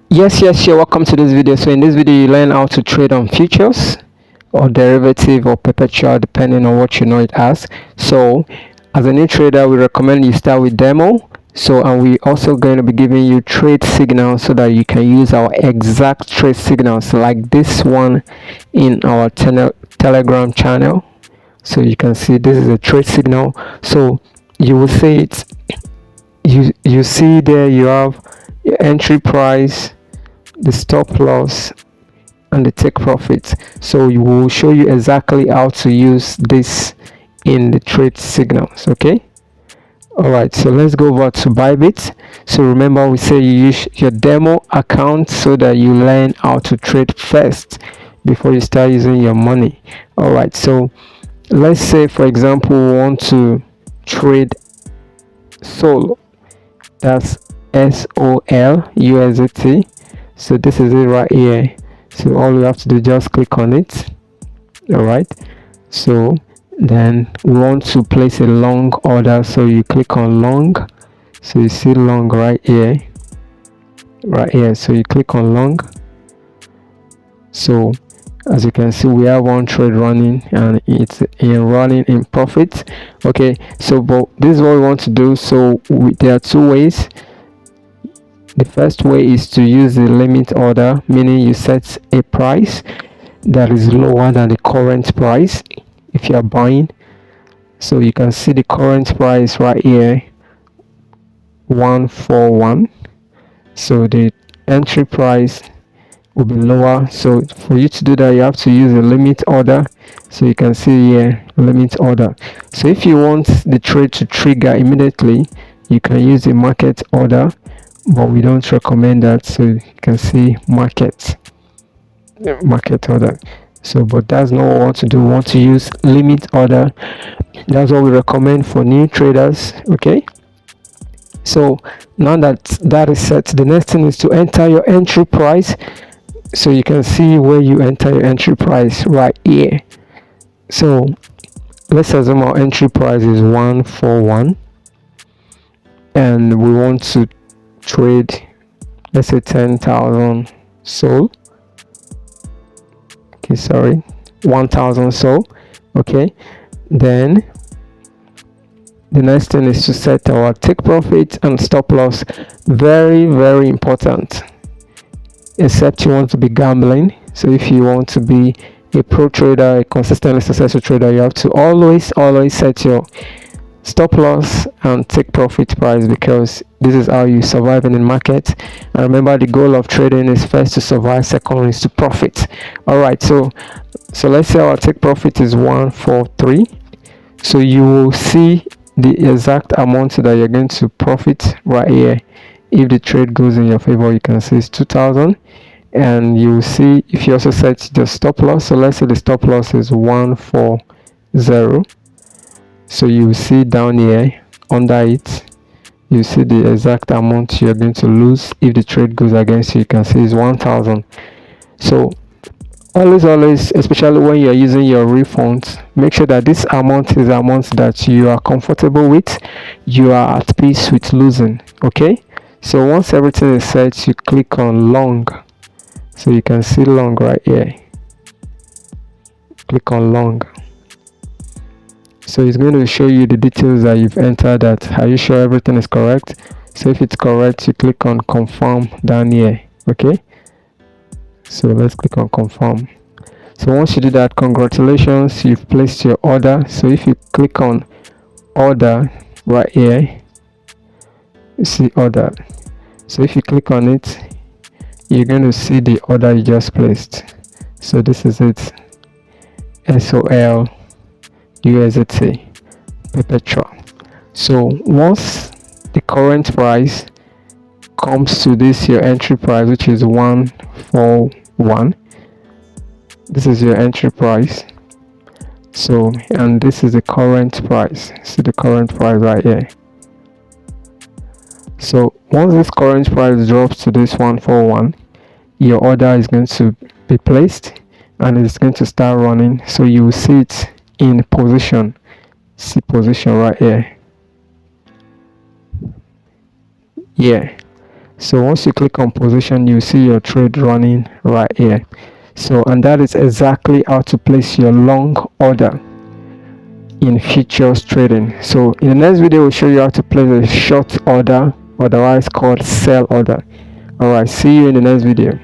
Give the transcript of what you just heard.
Yes, welcome to this video. So in this video you learn how to trade on futures or derivative or perpetual depending on what you know it as. So as a new trader, we recommend you start with demo. So and we also going to be giving you trade signals so that you can use our exact trade signals like this one in our telegram channel. So you can see this is a trade signal. So you will see it, you see there you have your entry price, the stop loss, and the take profit. So we will show you exactly how to use this in the trade signals. Okay, all right, so let's go over to Bybit. So remember, we say you use your demo account so that you learn how to trade first before you start using your money. All right, so let's say for example we want to trade Sol. That's SOL USDT. So this is it right here. So all you have to do, just click on it. All right, so then we want to place a long order, so you click on long. So you see long right here, so you click on long. So as you can see, we have one trade running and it's running in profit. Okay, so but this is what we want to do. So there are two ways. The first way is to use the limit order, meaning you set a price that is lower than the current price if you are buying. So you can see the current price right here, 141. So the entry price will be lower. So for you to do that, you have to use a limit order. So you can see here limit order. So if you want the trade to trigger immediately, you can use a market order, but we don't recommend that. So you can see market order. So but that's not what we want to do. We want to use limit order. That's what we recommend for new traders. Okay, so now that that is set, the next thing is to enter your entry price. So you can see where you enter your entry price right here. So let's assume our entry price is 141 and we want to trade, let's say 10,000 SOL. Okay, sorry, 1,000 SOL. Okay, then the next thing is to set our take profit and stop loss. Very important, except you want to be gambling. So if you want to be a pro trader, a consistently successful trader, you have to always set your stop loss and take profit price, because this is how you survive in the market. And remember, the goal of trading is first to survive, second is to profit. All right, so let's say our take profit is 143. So you will see the exact amount that you're going to profit right here. If the trade goes in your favor, you can see it's 2,000. And you will see if you also set the stop loss. So let's say the stop loss is 140. So you will see down here under it, you see the exact amount you're going to lose if the trade goes against you. You can see it's 1,000. So always, especially when you're using your refunds, make sure that this amount is the amount that you are comfortable with, you are at peace with losing. Okay, so once everything is set, you click on long. So you can see long right here. Click on long. So it's going to show you the details that you've entered. That are you sure everything is correct? So if it's correct, you click on confirm down here. Okay, so let's click on confirm. So once you do that, congratulations, you've placed your order. So if you click on order right here, you see order. So if you click on it, you're going to see the order you just placed. So this is it, SOL USDT perpetual. So once the current price comes to this your entry price, which is 141, this is your entry price. So and this is the current price. See the current price right here. So once this current price drops to this 141, your order is going to be placed and it's going to start running. So you will see it in position. See position right here. Yeah, So once you click on position, you see your trade running right here. So, and that is exactly how to place your long order in futures trading. So in the next video, we'll show you how to place a short order, otherwise called sell order. All right, see you in the next video.